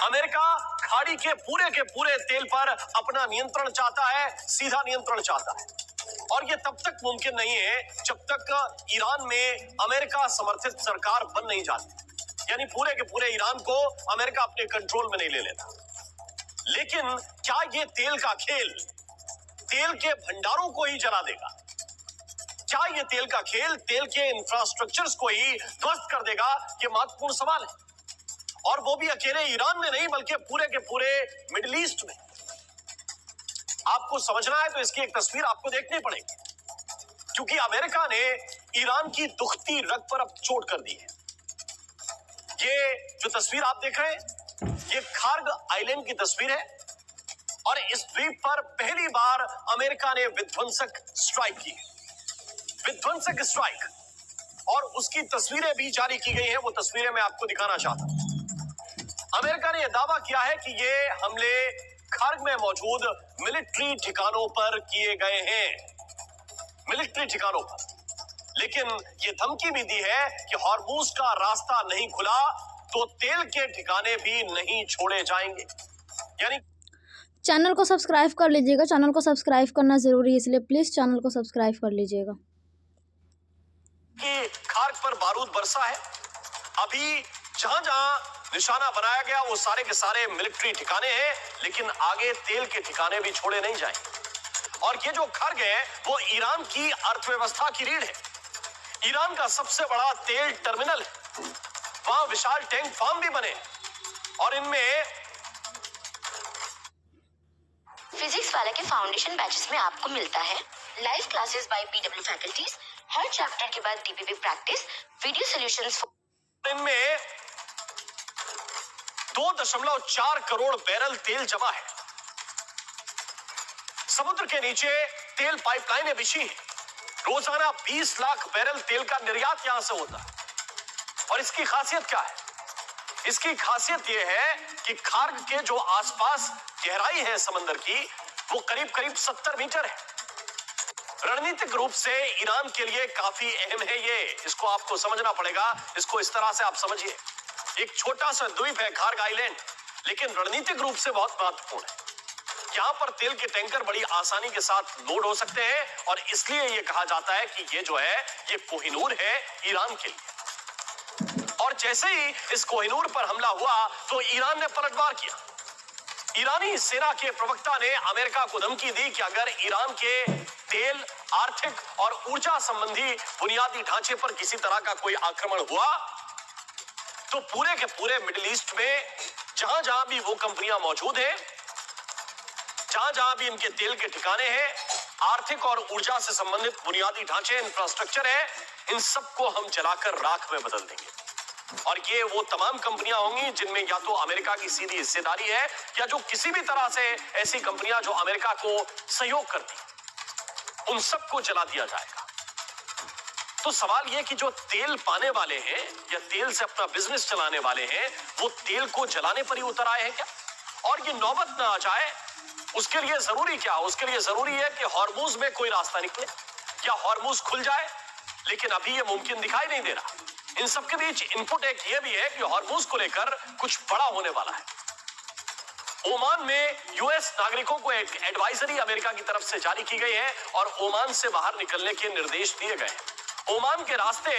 America खाड़ी के पूरे तेल पर अपना नियंत्रण चाहता है, सीधा नियंत्रण चाहता है, और ये तब तक मुमकिन नहीं है जब तक ईरान में अमेरिका समर्थित सरकार बन नहीं जाती। यानी पूरे के पूरे ईरान को अमेरिका अपने कंट्रोल में नहीं ले लेता। लेकिन क्या ये तेल का खेल तेल के भंडारों को ही जला देगा? क्या ये तेल का खेल तेल के इंफ्रास्ट्रक्चर्स को ही ध्वस्त कर देगा? ये महत्वपूर्ण सवाल है, और वो भी अकेले ईरान में नहीं बल्कि पूरे के पूरे मिडिल ईस्ट में। आपको समझना है तो इसकी एक तस्वीर आपको देखनी पड़ेगी, क्योंकि अमेरिका ने ईरान की दुखती रग पर अब चोट कर दी है। ये जो तस्वीर आप देख रहे हैं, ये खार्ग आइलैंड की तस्वीर है, और इस द्वीप पर पहली बार अमेरिका ने विध्वंसक स्ट्राइक की, विध्वंसक स्ट्राइक, और उसकी तस्वीरें भी जारी की गई हैं। वो तस्वीरें मैं आपको दिखाना चाहता हूं। अमेरिका ने यह दावा किया है कि ये हमले खार्ग में मौजूद मिलिट्री ठिकानों पर किए गए हैं, मिलिट्री ठिकानों पर। लेकिन ये धमकी भी दी है कि हॉर्मूज का रास्ता नहीं खुला तो तेल के ठिकाने भी नहीं छोड़े जाएंगे। यानी चैनल को सब्सक्राइब कर लीजिएगा, चैनल को सब्सक्राइब करना जरूरी है, इसलिए प्लीज चैनल को सब्सक्राइब कर लीजिएगा। कि खार्ग पर बारूद बरसा है। अभी जहां जहां निशाना बनाया गया वो सारे के सारे मिलिट्री ठिकाने हैं, लेकिन आगे तेल के ठिकाने भी छोड़े नहीं जाएंगे। और ये जो खार्ग है वो ईरान की अर्थव्यवस्था की रीढ़ है, ईरान का सबसे बड़ा तेल टर्मिनल है। वहां विशाल टैंक फार्म भी बने, और इनमें फिजिक्स वाले के फाउंडेशन बैचेस में आपको मिलता है live classes by PW faculties, हर चैप्टर के बाद डीपीपी प्रैक्टिस, वीडियो सॉल्यूशंस। इनमें 2.4 करोड़ बैरल तेल जमा है। समुद्र के नीचे तेल पाइपलाइनें बिछी हैं। रोजाना 20 लाख बैरल तेल का निर्यात यहां से होता है। और इसकी खासियत क्या है? इसकी खासियत यह है कि खार्ग के जो आसपास गहराई है समंदर की, वो करीब करीब 70 मीटर है। रणनीतिक रूप से ईरान के लिए काफी अहम है ये, इसको आपको समझना पड़ेगा। इसको इस तरह से आप समझिए, एक छोटा सा द्वीप है खार्ग आइलैंड, लेकिन रणनीतिक रूप से बहुत महत्वपूर्ण है। यहाँ पर तेल के टैंकर बड़ी आसानी के साथ लोड हो सकते हैं, और इसलिए ये कहा जाता है कि ये जो है ये कोहिनूर है ईरान के लिए। और जैसे ही इस कोहिनूर पर हमला हुआ तो ईरान ने पलटवार किया। ईरानी सेना के प्रवक्ता ने अमेरिका को धमकी दी कि अगर ईरान के तेल, आर्थिक और ऊर्जा संबंधी बुनियादी ढांचे पर किसी तरह का कोई आक्रमण हुआ तो पूरे के पूरे मिडिल ईस्ट में जहां जहां भी वो कंपनियां मौजूद हैं, जहां जहां भी इनके तेल के ठिकाने हैं, आर्थिक और ऊर्जा से संबंधित बुनियादी ढांचे, इंफ्रास्ट्रक्चर है, इन सबको हम जलाकर राख में बदल देंगे। और ये वो तमाम कंपनियां होंगी जिनमें या तो अमेरिका की सीधी हिस्सेदारी है, या जो किसी भी तरह से ऐसी कंपनियां जो अमेरिका को सहयोग करती, उन सबको जला दिया जाएगा। तो सवाल यह कि जो तेल पाने वाले हैं या तेल से अपना बिजनेस चलाने वाले हैं, वो तेल को जलाने पर ही उतर आए हैं क्या? और ये नौबत ना आ जाए, उसके लिए जरूरी क्या? उसके लिए जरूरी है कि हॉर्मूज में कोई रास्ता निकले या हॉर्मूज खुल जाए, लेकिन अभी ये मुमकिन दिखाई नहीं दे रहा। इन सबके बीच इनपुट एक ये भी है कि हॉर्मूज को लेकर कुछ बड़ा होने वाला है। ओमान में यूएस नागरिकों को एक एडवाइजरी अमेरिका की तरफ से जारी की गई है, और ओमान से बाहर निकलने के निर्देश दिए गए हैं। ओमान के रास्ते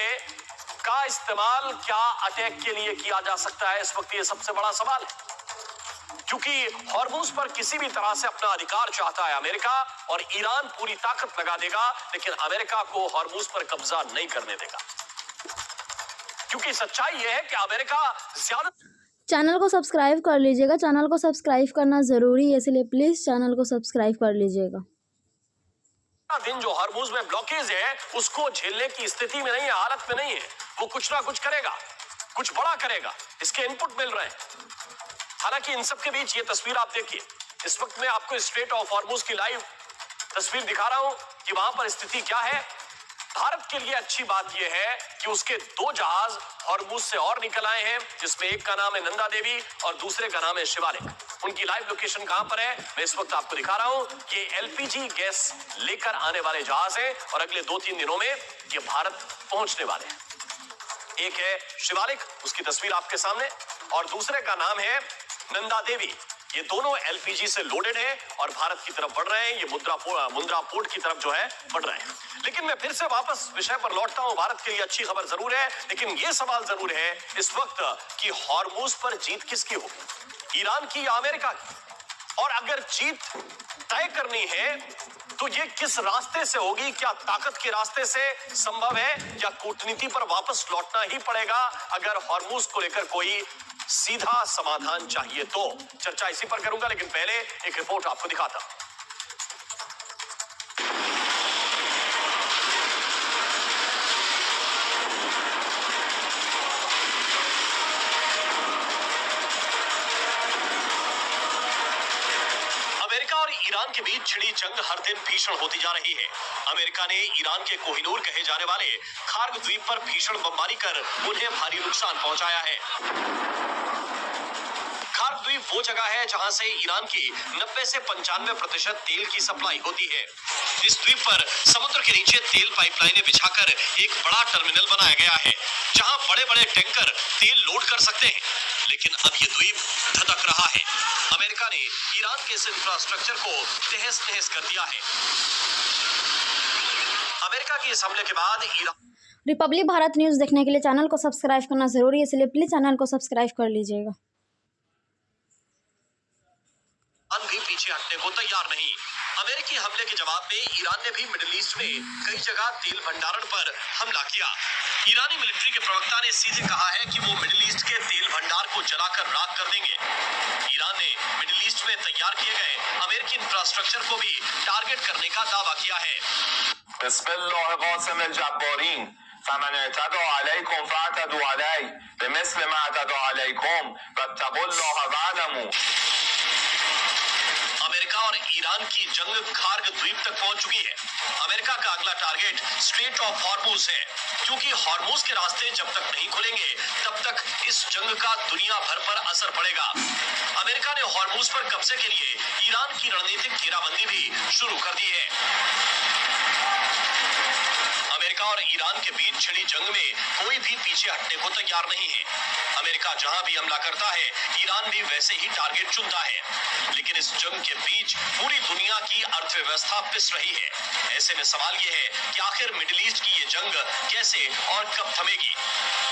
का इस्तेमाल क्या अटैक के लिए किया जा सकता है, इस वक्त ये सबसे बड़ा सवाल है, क्योंकि हॉर्मूज पर किसी भी तरह से अपना अधिकार चाहता है अमेरिका, और ईरान पूरी ताकत लगा देगा, लेकिन अमेरिका को हॉर्मूज पर कब्जा नहीं करने देगा। क्योंकि सच्चाई यह है कि अमेरिका ज्यादा। चैनल को सब्सक्राइब कर लीजिएगा, चैनल को सब्सक्राइब करना जरूरी है, इसलिए प्लीज चैनल को सब्सक्राइब कर लीजिएगा। दिन जो हॉर्मूज में ब्लॉकेज है उसको झेलने की स्थिति में नहीं है, हालत में नहीं है। वो कुछ ना कुछ करेगा, कुछ बड़ा करेगा, इसके इनपुट मिल रहे हैं। हालांकि इन सब के बीच ये तस्वीर आप देखिए, इस वक्त मैं आपको स्ट्रेट ऑफ हॉर्मूज की लाइव तस्वीर दिखा रहा हूं कि वहां पर स्थिति क्या है। भारत के लिए अच्छी बात यह है कि उसके 2 जहाज हॉर्मूज से और निकल आए हैं, जिसमें एक का नाम है नंदा देवी और दूसरे का नाम है शिवालिक। उनकी लाइव लोकेशन कहां पर है मैं इस वक्त आपको दिखा रहा हूं। ये एलपीजी गैस लेकर आने वाले जहाज हैं, और अगले 2-3 दिनों में ये भारत पहुंचने वाले हैं। एक है शिवालिक, उसकी तस्वीर आपके सामने, और दूसरे का नाम है नंदा देवी, ये दोनों एलपीजी से लोडेड है और भारत की तरफ बढ़ रहे हैं। ये मुंद्रा पोर्ट की तरफ जो है बढ़ रहे हैं। लेकिन मैं फिर से वापस विषय पर लौटता हूं। भारत के लिए अच्छी खबर जरूर है, लेकिन ये सवाल जरूर है इस वक्त कि हॉर्मुज पर जीत किसकी होगी, ईरान की या अमेरिका की? और अगर जीत तय करनी है तो ये किस रास्ते से होगी? क्या ताकत के रास्ते से संभव है या कूटनीति पर वापस लौटना ही पड़ेगा अगर हॉर्मुज को लेकर कोई सीधा समाधान चाहिए तो? चर्चा इसी पर करूंगा, लेकिन पहले एक रिपोर्ट आपको दिखाता हूं। अमेरिका और ईरान के बीच छिड़ी जंग हर दिन भीषण होती जा रही है। अमेरिका ने ईरान के कोहिनूर कहे जाने वाले खार्ग द्वीप पर भीषण बमबारी कर उन्हें भारी नुकसान पहुंचाया है। खार्ग द्वीप वो जगह है जहां से ईरान की 90 से 95% तेल की सप्लाई होती है। इस द्वीप पर समुद्र के नीचे तेल पाइपलाइनें बिछाकर एक बड़ा टर्मिनल बनाया गया है जहां बड़े-बड़े टैंकर तेल लोड कर सकते हैं। लेकिन अब ये द्वीप धधक रहा है। अमेरिका ने ईरान के इस इंफ्रास्ट्रक्चर को तहस-नहस कर दिया है। अमेरिका के इस हमले के बाद ईरान रिपब्लिक भारत न्यूज़ देखने के लिए चैनल को सब्सक्राइब करना ज़रूरी है, इसलिए प्लीज़ चैनल को सब्सक्राइब कर लीजिएगा। भी पीछे हटने को तैयार नहीं। अमेरिकी हमले के जवाब में ईरान ने भी मिडिल ईस्ट में कई जगह तेल भंडारण पर हमला किया। ईरानी मिलिट्री के प्रवक्ता ने सीधे कहा है कि वो मिडिल ईस्ट के तेल भंडार को जलाकर राख कर देंगे। ईरान ने मिडिल ईस्ट में तैयार किए गए अमेरिकी इंफ्रास्ट्रक्चर को भी टारगेट करने का दावा किया है। बिस्मिल्लाह क़ासिम अल-जब्बारीन फमन अतदा अलैकुम फअतदू अलैहि बिमिस्लि मा अतदा अलैकुम वत्तकुल्लाह वअलमू। अमेरिका और ईरान की जंग खार्ग द्वीप तक पहुंच चुकी है। अमेरिका का अगला टारगेट स्ट्रेट ऑफ हॉर्मुज है, क्योंकि हॉर्मुज के रास्ते जब तक नहीं खुलेंगे तब तक इस जंग का दुनिया भर पर असर पड़ेगा। अमेरिका ने हॉर्मुज पर कब्जे के लिए ईरान की रणनीतिक घेराबंदी भी शुरू कर दी है। अमेरिका और ईरान के बीच छिड़ी जंग में कोई भी पीछे हटने को तैयार नहीं है। अमेरिका जहां भी हमला करता है, ईरान भी वैसे ही टारगेट चुनता है। लेकिन इस जंग के बीच पूरी दुनिया की अर्थव्यवस्था पिस रही है। ऐसे में सवाल यह है कि आखिर मिडिल ईस्ट की ये जंग कैसे और कब थमेगी?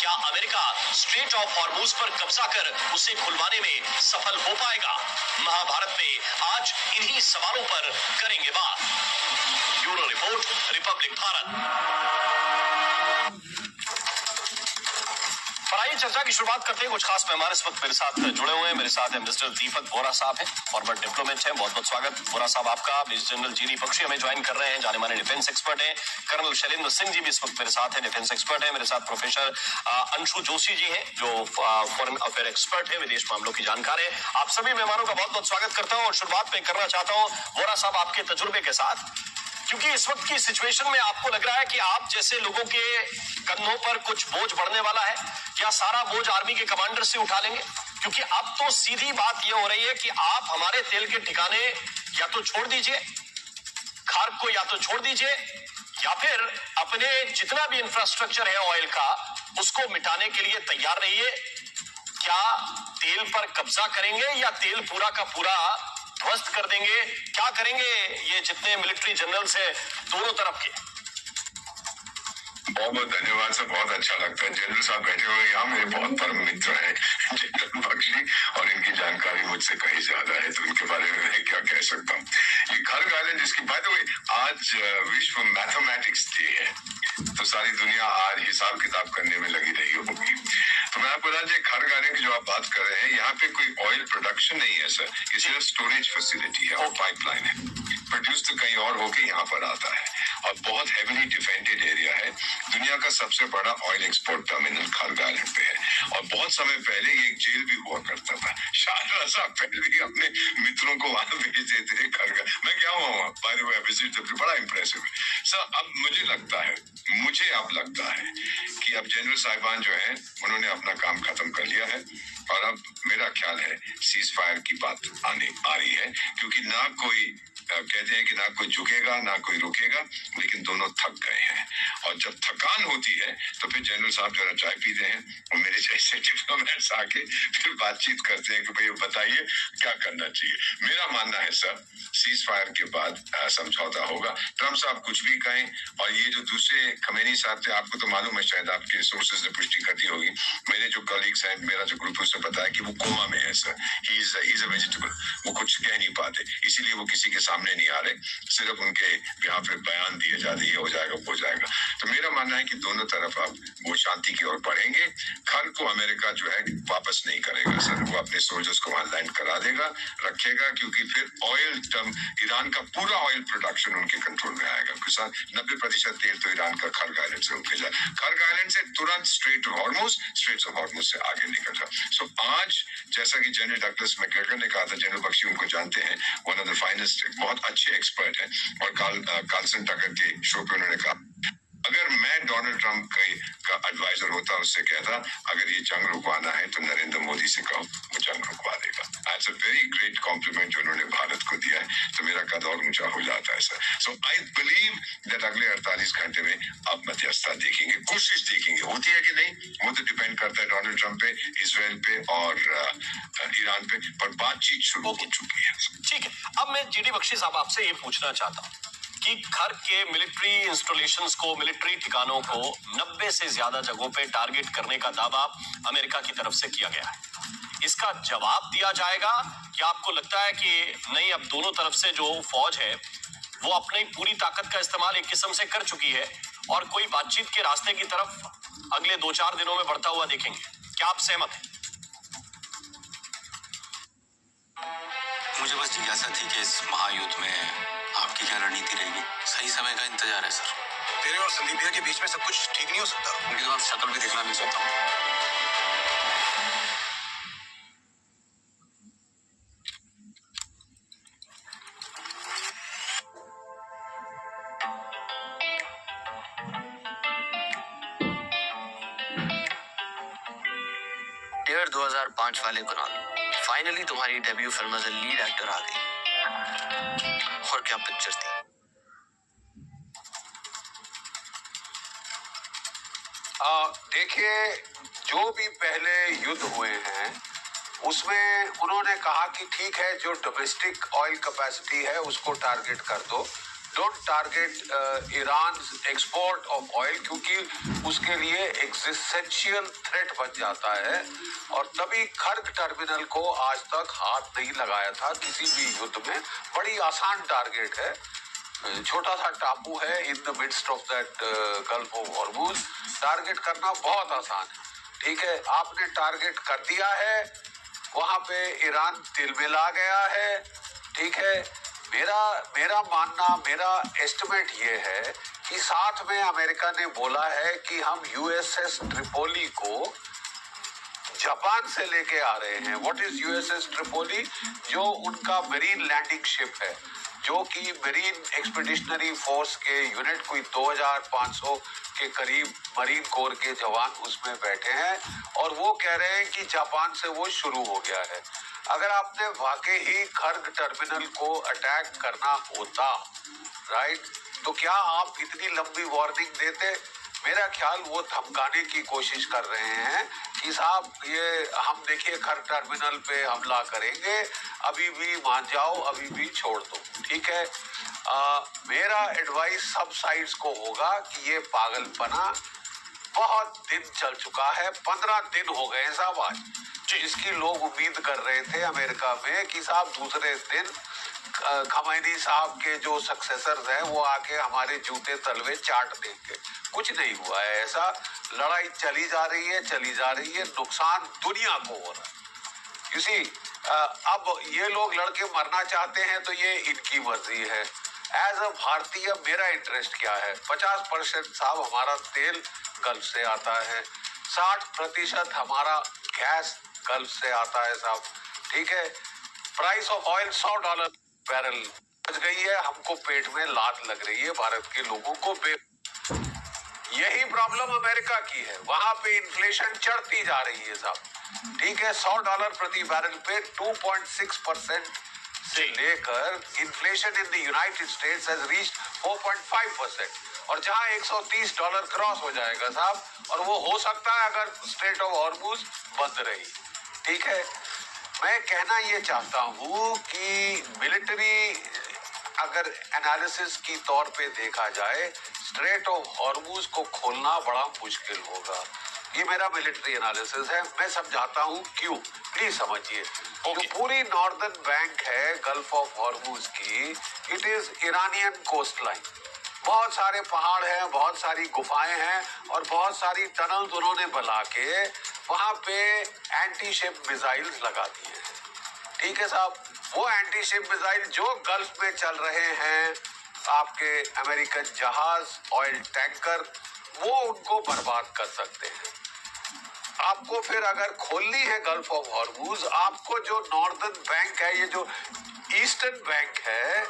क्या अमेरिका स्ट्रेट ऑफ हॉर्मुज पर कब्जा कर उसे खुलवाने में सफल हो पाएगा? महाभारत में आज इन्हीं सवालों पर करेंगे बात। Bureau report, Republic Bharat. आइए चर्चा की शुरुआत करते हैं। कुछ खास मेहमान इस वक्त मेरे साथ जुड़े हुए हैं। मेरे साथ है मिस्टर दीपक बोरा साहब हैं, फॉर्मर डिप्लोमेट हैं। बहुत बहुत स्वागत बोरा साहब आपका। मेजर जनरल जीडी बख्शी हमें ज्वाइन कर रहे हैं, जाने माने डिफेंस एक्सपर्ट हैं। कर्नल शैलेंद्र सिंह जी भी इस वक्त मेरे साथ हैं, डिफेंस एक्सपर्ट हैं। मेरे साथ प्रोफेसर अंशु जोशी जी हैं, जो फॉरेन अफेयर एक्सपर्ट है, विदेश मामलों की जानकार है। आप सभी मेहमानों का बहुत बहुत स्वागत करता हूँ और शुरुआत में करना चाहता हूँ बोरा साहब आपके तजुर्बे के साथ, क्योंकि इस वक्त की सिचुएशन में आपको लग रहा है कि आप जैसे लोगों के कंधों पर कुछ बोझ बढ़ने वाला है, या सारा बोझ आर्मी के कमांडर से उठा लेंगे? क्योंकि अब तो सीधी बात यह हो रही है कि आप हमारे तेल के ठिकाने या तो छोड़ दीजिए, खार्ग को या तो छोड़ दीजिए, या फिर अपने जितना भी इंफ्रास्ट्रक्चर है ऑयल का उसको मिटाने के लिए तैयार रहिए। क्या तेल पर कब्जा करेंगे या तेल पूरा का पूरा ध्वस्त कर देंगे? क्या करेंगे ये जितने मिलिट्री जनरल्स हैं दोनों तरफ के? बहुत बहुत धन्यवाद सर, बहुत अच्छा लगता है। जनरल साहब बैठे हुए यहाँ मेरे बहुत परम मित्र हैं जनरल बख्शी, और इनकी जानकारी मुझसे कहीं ज्यादा है, तो इनके बारे में मैं क्या कह सकता हूँ। ये खार्ग आइलैंड, जिसकी बाय द वे आज विश्व मैथमेटिक्स डे है, तो सारी दुनिया आज हिसाब किताब करने में लगी रही होगी। तो मैं आपको बता दें, खार्ग आइलैंड की जो आप बात कर रहे हैं, यहाँ पे कोई ऑयल प्रोडक्शन नहीं है सर, ये सिर्फ स्टोरेज फैसिलिटी है और पाइपलाइन है। प्रोड्यूस तो कहीं और होके यहाँ पर आता है, और बहुत हेवीली डिफेंडेड एरिया है। दुनिया का सबसे बड़ा oil export terminal Kharg island पे है, और बहुत समय पहले ये एक जेल भी हुआ करता था। शाहजहां साहब पहले भी अपने मित्रों को वहां भेजते थे खार्ग। मैं क्या हुआ बाय द वे, विजिट बड़ा इंप्रेसिव है सर। अब मुझे अब लगता है कि अब जनरल साहिबान जो है उन्होंने अपना काम खत्म कर लिया है, और अब मेरा ख्याल है सीज फायर की बात आ रही है, क्योंकि ना कोई कहते हैं कि ना कोई झुकेगा ना कोई रुकेगा, लेकिन दोनों थक गए हैं। और जब थकान होती है तो फिर जनरल साहब जरा चाय पीते हैं और मेरे जैसे डिप्लोमेट्स आके फिर बातचीत करते हैं कि भाई बताइए क्या करना चाहिए। मेरा मानना है सर, सीज फायर के बाद समझौता होगा। ट्रम्प साहब कुछ भी कहें, और ये जो दूसरे खमेनी साहब थे, आपको तो मालूम है, शायद आपके सोर्सेज ने पुष्टि कर दी होगी, मेरे जो कलीग्स हैं, मेरा जो ग्रुप है, उसने बताया कि वो कोमा में है sir. He is a vegetable, वो कुछ कह नहीं पाते, इसीलिए वो किसी के सामने नहीं आ रहे, सिर्फ उनके यहाँ पे बयान दिए जा रहे, ये हो जाएगा वो जाएगा। तो मेरा मानना है कि दोनों तरफ अब वो शांति की ओर बढ़ेंगे। खर को अमेरिका जो है वापस नहीं करेगा सर, वो अपने सोल्जर्स को वहां लैंड करा देगा, रखेगा, क्योंकि फिर ऑयल ईरान का पूरा ऑयल प्रोडक्शन उनके कंट्रोल में आएगा। 90% तेल तो ईरान का खर्ग आइलैंड से उनके जाए, खर्ग आइलैंड से तुरंत स्ट्रेट ऑफ हॉर्मुज से आगे निकल रहा। सो आज जैसा कि जनरल डगलस मैकग्रेगर ने कहा था, जनरल बख्शी उनको जानते हैं, वन ऑफ द फाइनेस्ट, बहुत अच्छे एक्सपर्ट हैं, और कार्लसन टकर के शो पे उन्होंने कहा, अगर मैं डोनाल्ड ट्रंप का एडवाइजर होता, उससे कहता अगर ये जंग रुकवाना है तो नरेंद्र मोदी से कहो, वो जंग रुकवा देगा। That's a very great compliment जो उन्होंने भारत को दिया है, तो मेरा कद और ऊंचा हो जाता है sir. So I believe that अगले 48 घंटे में आप मध्यस्थता देखेंगे, कोशिश देखेंगे, होती है कि नहीं वो तो डिपेंड करता है डोनाल्ड ट्रंप पे, इजराइल पे और ईरान पे, पर बातचीत शुरू हो चुकी है। ठीक है, अब मैं जीडी बख्शी साहब आपसे ये पूछना चाहता हूँ कि खर्ग के मिलिट्री इंस्टॉलेशंस को, मिलिट्री ठिकानों को 90 से ज्यादा जगहों पे टारगेट करने का दावा अमेरिका की तरफ से किया गया है। इसका जवाब दिया जाएगा? क्या आपको लगता है कि नहीं, अब दोनों तरफ से जो फौज है वो अपनी पूरी ताकत का इस्तेमाल एक किस्म से कर चुकी है और कोई बातचीत के रास्ते की तरफ अगले 2-4 दिनों में बढ़ता हुआ देखेंगे? क्या आप सहमत हैं? मुझे बस जिज्ञासा थी कि इस महायुद्ध में आपकी क्या रणनीति रहेगी। सही समय का इंतजार है सर। तेरे और संदीप भैया के बीच में सब कुछ ठीक नहीं हो सकता। उनकी तो आप शक्ल भी देखना नहीं चाहता हूँ। डेढ़ 2005 वाले कुरान, फाइनली तुम्हारी debut film as lead actor आ गई, और क्या पिक्चर थी। देखिए, जो भी पहले युद्ध हुए हैं उसमें उन्होंने कहा कि ठीक है, जो डोमेस्टिक ऑयल कैपेसिटी है उसको टारगेट कर दो, don't target Iran export of oil, क्योंकि उसके लिए एग्जिस्टेंशियल थ्रेट बन जाता है। और तभी खर्ग टर्मिनल को आज तक हाथ नहीं लगाया था किसी भी युद्ध में। बड़ी आसान टारगेट है, छोटा सा टापू है in the midst of that gulf of Hormuz, target करना बहुत आसान है। ठीक है, आपने टारगेट कर दिया है, वहां पे ईरान दिल में ला गया है। ठीक है, मेरा मानना, मेरा एस्टिमेट ये है कि साथ में अमेरिका ने बोला है कि हम यूएसएस ट्रिपोली को जापान से लेके आ रहे हैं। What is USS Tripoli? जो उनका मरीन लैंडिंग शिप है, जो कि मरीन एक्सपीडिशनरी फोर्स के यूनिट, कोई 2500 के करीब मरीन कोर के जवान उसमें बैठे हैं, और वो कह रहे हैं कि जापान से वो शुरू हो गया है। अगर आपने वाकई ही खर्ग टर्मिनल को अटैक करना होता, राइट, तो क्या आप इतनी लंबी वार्निंग देते? मेरा ख्याल वो धमकाने की कोशिश कर रहे हैं कि साहब ये हम देखिए खर्ग टर्मिनल पे हमला करेंगे, अभी भी मान जाओ, अभी भी छोड़ दो। ठीक है, मेरा एडवाइस सब साइड्स को होगा कि ये पागलपना बहुत दिन चल चुका है। 15 दिन हो गए साहब आज, जिसकी लोग उम्मीद कर रहे थे अमेरिका में कि साहब दूसरे दिन खमैनी साहब के जो सक्सेसर्स हैं वो आके हमारे जूते तलवे चाट देंगे। कुछ नहीं हुआ है ऐसा, लड़ाई चली जा रही है, नुकसान दुनिया को हो रहा है। You see, अब ये लोग लड़के मरना चाहते हैं तो ये इनकी मर्जी है। एज अ भारतीय मेरा इंटरेस्ट क्या है? 50% साहब हमारा तेल गल्फ से आता है, 60% हमारा गैस गल्फ से आता है साहब। ठीक है, प्राइस ऑफ ऑयल $100 बैरल बच गई है, हमको पेट में लात लग रही है भारत के लोगों को। यही प्रॉब्लम अमेरिका की है, वहां पे इन्फ्लेशन चढ़ती जा रही है साहब। ठीक है, $100 प्रति बैरल पे 2.6% से लेकर inflation in the United states has reached 4.5%, और जहां $130 क्रॉस हो जाएगा साहब, और वो हो सकता है अगर स्ट्रेट ऑफ हॉर्मुज बंद रही। ठीक है, मैं कहना ये चाहता हूं कि मिलिट्री अगर एनालिसिस की तौर पे देखा जाए, स्ट्रेट ऑफ हॉर्मुज को खोलना बड़ा मुश्किल होगा। ये मेरा मिलिट्री एनालिसिस है, मैं समझाता हूं क्यों, प्लीज समझिए। जो पूरी नॉर्दर्न बैंक है गल्फ ऑफ हॉर्मुज की, it is Iranian coast line. बहुत सारे पहाड़ हैं, बहुत सारी गुफाएं हैं, और बहुत सारी टनल्स उन्होंने बना के वहां पे एंटी शिप मिसाइल्स लगा दिए हैं। ठीक है साहब, वो एंटी शिप मिसाइल जो गल्फ में चल रहे हैं, आपके अमेरिकन जहाज, ऑयल टैंकर, वो उनको बर्बाद कर सकते हैं। आपको फिर अगर खोलनी है गल्फ ऑफ हॉर्मुज, आपको जो नॉर्दर्न बैंक है, ये जो ईस्टर्न बैंक है,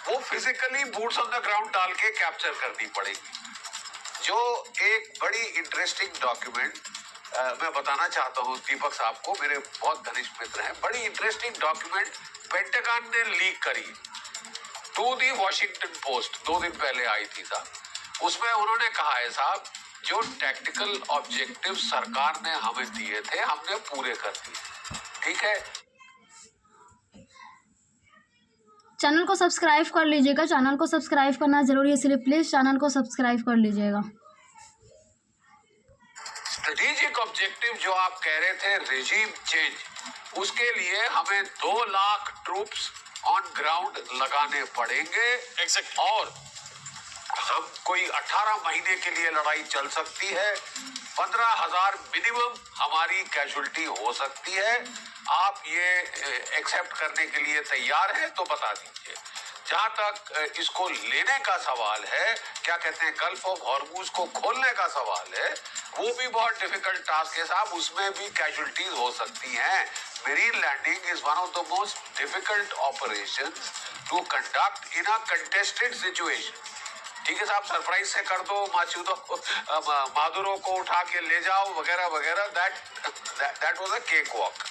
वो physically boots on the ground डाल के कैप्चर करनी पड़ेगी। जो एक बड़ी इंटरेस्टिंग डॉक्यूमेंट मैं बताना चाहता हूँ दीपक साहब को, मेरे बहुत घनिष्ठ मित्र हैं, बड़ी इंटरेस्टिंग डॉक्यूमेंट पेंटागन ने लीक करी टू दी वॉशिंगटन पोस्ट, 2 दिन पहले आई थी साहब। उसमें उन्होंने कहा है साहब, जो टैक्टिकल ऑब्जेक्टिव सरकार ने हमें दिए थे, हमने पूरे कर दिए। ठीक है, चैनल को सब्सक्राइब कर लीजिएगा। चैनल को सब्सक्राइब करना जरूरी है, इसलिए प्लीज़ चैनल को सब्सक्राइब कर लीजिएगा। स्ट्रेटेजिक ऑब्जेक्टिव जो आप कह रहे थे, रेजिम चेंज, उसके लिए हमें 2 लाख ट्रूप्स ऑन ग्राउंड लगाने पड़ेंगे। और हम कोई 18 महीने के लिए लड़ाई चल सकती है। 15,000 मिनिमम हमारी कैजुअल्टी हो सकती है। आप ये एक्सेप्ट करने के लिए तैयार हैं तो बता दीजिए। जहां तक इसको लेने का सवाल है, क्या कहते हैं, गल्फ ऑफ हॉर्मुज को खोलने का सवाल है, वो भी बहुत डिफिकल्ट टास्क है साहब, उसमें भी कैजुअल्टीज हो सकती हैं। Marine landing is one of the most difficult operations to conduct in a contested situation. ठीक है साहब, सरप्राइज से कर दो, माधुरों को उठा के ले जाओ वगैरह वगैरह, that was a cake walk.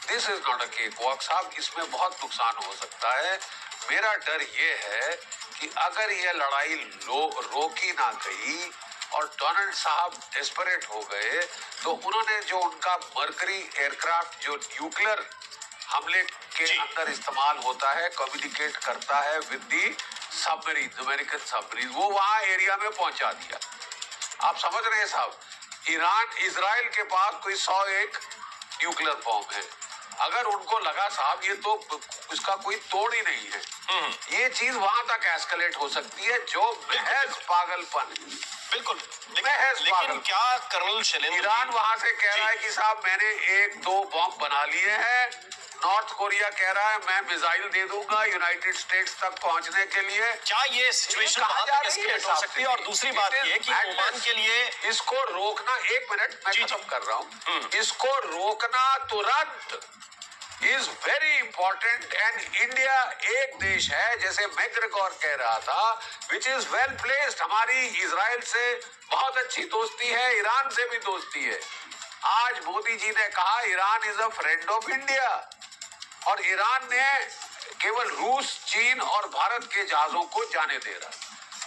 This is not a cake walk साहब, इसमें बहुत नुकसान हो सकता है। मेरा डर ये है कि अगर ये लड़ाई रोकी ना गई और डोनाल्ड साहब डेस्परेट हो गए, तो उन्होंने जो उनका मर्करी एयरक्राफ्ट जो न्यूक्लियर हमले के अंदर इस्तेमाल होता है, कम्युनिकेट करता है with the submarine, American submarine, वो वहां एरिया में पहुंचा दिया। आप समझ रहे हैं साहब, ईरान, इजराइल के पास कोई 101 न्यूक्लियर बॉम्ब है। अगर उनको लगा साहब ये तो उसका कोई तोड़ ही नहीं है, ये चीज वहां तक एस्केलेट हो सकती है, जो महज पागलपन है। बिल्कुल, लेकिन क्या कर्नल शैलेंद्र, ईरान वहां से कह रहा है कि साहब मैंने 1-2 बॉम्ब बना लिए हैं। नॉर्थ कोरिया कह रहा है मैं मिसाइल दे दूंगा यूनाइटेड स्टेट्स तक पहुंचने के लिए। क्या ये सिचुएशन वहां तक एस्केलेट हो सकती है? और दूसरी बात ये कि ओमान के लिए इसको रोकना, 1 मिनट मैं खत्म कर रहा हूँ, इसको रोकना तुरंत is very important. And India एक देश है, जैसे मैकग्रेगोर कह रहा था, विच इज वेल प्लेस्ड। हमारी इजराइल से बहुत अच्छी दोस्ती है, ईरान से भी दोस्ती है। आज मोदी जी ने कहा Iran is a friend of India, और ईरान ने केवल रूस, चीन और भारत के जहाजों को जाने दे रहा।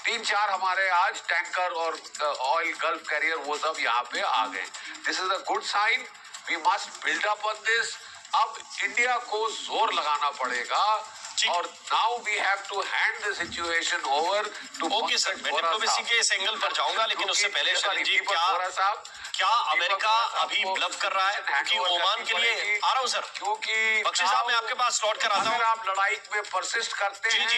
3-4 हमारे आज टैंकर और ऑयल गल्फ कैरियर वो सब यहाँ पे आ गए। This is a good sign, we must build up on this. अब इंडिया को जोर लगाना पड़ेगा, और now we have to hand the situation over to. Okay sir, मैं डिप्लोमेसी के इस एंगल पर जाऊंगा, लेकिन उससे पहले शैलेंद्र जी, क्या अमेरिका अभी ब्लफ कर रहा है कि ओमान के लिए? आ रहा हूं सर, क्योंकि बख्शी साहब मैं आपके पास लौट कर आता हूं। अगर आप लड़ाई में परसिस्ट करते हैं,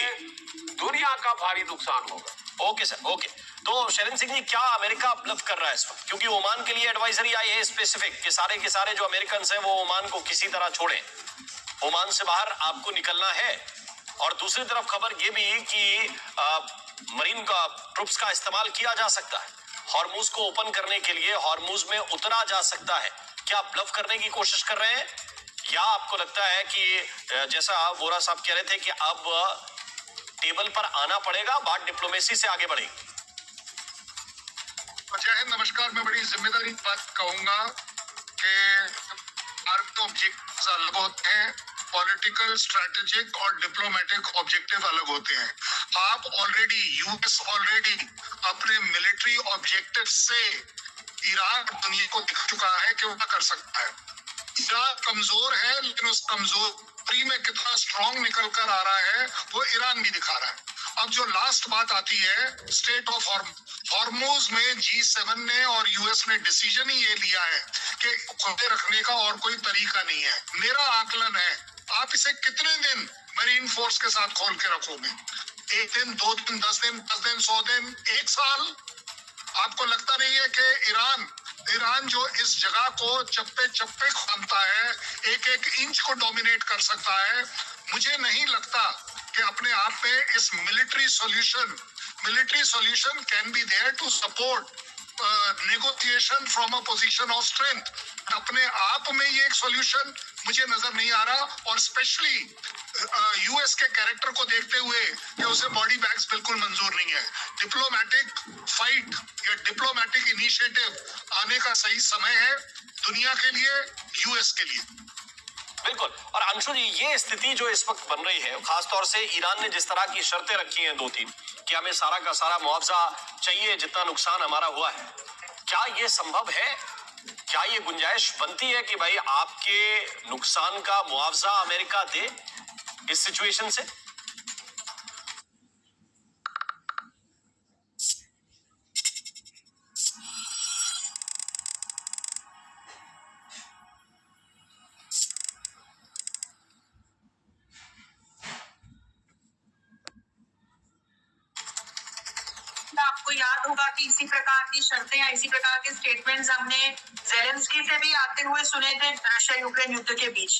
दुनिया का भारी नुकसान होगा। Okay sir, okay. तो शैलेंद्र सिंह जी, क्या अमेरिका ब्लफ कर रहा है इस वक्त? क्योंकि ओमान के लिए एडवाइजरी आई है स्पेसिफिक कि सारे के सारे जो अमेरिकन हैं वो ओमान को किसी तरह छोड़ें, ओमान से बाहर आपको निकलना है। और दूसरी तरफ खबर ये भी कि मरीन का ट्रुप्स का इस्तेमाल किया जा सकता है, हॉर्मुज को ओपन करने के लिए हॉर्मुज में उतरा जा सकता है। क्या ब्लफ करने की कोशिश कर रहे हैं, या आपको लगता है कि जैसा वोरा साहब कह रहे थे कि अब टेबल पर आना पड़ेगा, बात डिप्लोमेसी से आगे बढ़ेगी? जय हिंद, नमस्कार। मैं बड़ी जिम्मेदारी बात कहूंगा कि भारत तो ऑब्जेक्टिव्स अलग होते हैं और पॉलिटिकल, स्ट्रैटेजिक और डिप्लोमेटिक ऑब्जेक्टिव अलग होते हैं। आप ऑलरेडी, यूएस ऑलरेडी अपने मिलिट्री ऑब्जेक्टिव से ईरान दुनिया को दिखा चुका है कि वह कर सकता है। ईरान कमजोर है, लेकिन उस कमजोरी में कितना स्ट्रॉन्ग निकल कर आ रहा है वो ईरान भी दिखा रहा है। अब जो लास्ट बात आती है स्टेट ऑफ हॉर्मुज में G7 ने और यूएस ने डिसीजन ही ये लिया है कि खुले रखने का और कोई तरीका नहीं है। मेरा आकलन है, आप इसे कितने दिन मरीन फोर्स के साथ खोल के रखोगे? 1 दिन, 2 दिन, 10 दिन, 10 दिन, 100 दिन, 1 साल? आपको लगता नहीं है कि ईरान जो इस जगह को चप्पे चप्पे खानता है, एक एक इंच को डोमिनेट कर सकता है? मुझे नहीं लगता कि अपने आप में इस military solution can be there to support negotiation from a position of strength. अपने आप में ये एक सॉल्यूशन मुझे नजर नहीं आ रहा, और स्पेशली यूएस के कैरेक्टर को देखते हुए कि उसे बॉडी बैग्स बिल्कुल मंजूर नहीं है। डिप्लोमेटिक फाइट या डिप्लोमेटिक इनिशिएटिव आने का सही समय है दुनिया के लिए, यूएस के लिए। बिल्कुल। और अंशु जी, ये स्थिति जो इस वक्त बन रही है, खासतौर से ईरान ने जिस तरह की शर्तें रखी हैं 2-3 कि हमें सारा का सारा मुआवजा चाहिए जितना नुकसान हमारा हुआ है, क्या ये संभव है? क्या ये गुंजाइश बनती है कि भाई आपके नुकसान का मुआवजा अमेरिका दे इस सिचुएशन से? आपको याद होगा कि इसी प्रकार की शर्तें या इसी प्रकार के स्टेटमेंट्स हमने ज़ेलेंस्की से भी आते हुए सुने थे रशिया यूक्रेन युद्ध के बीच।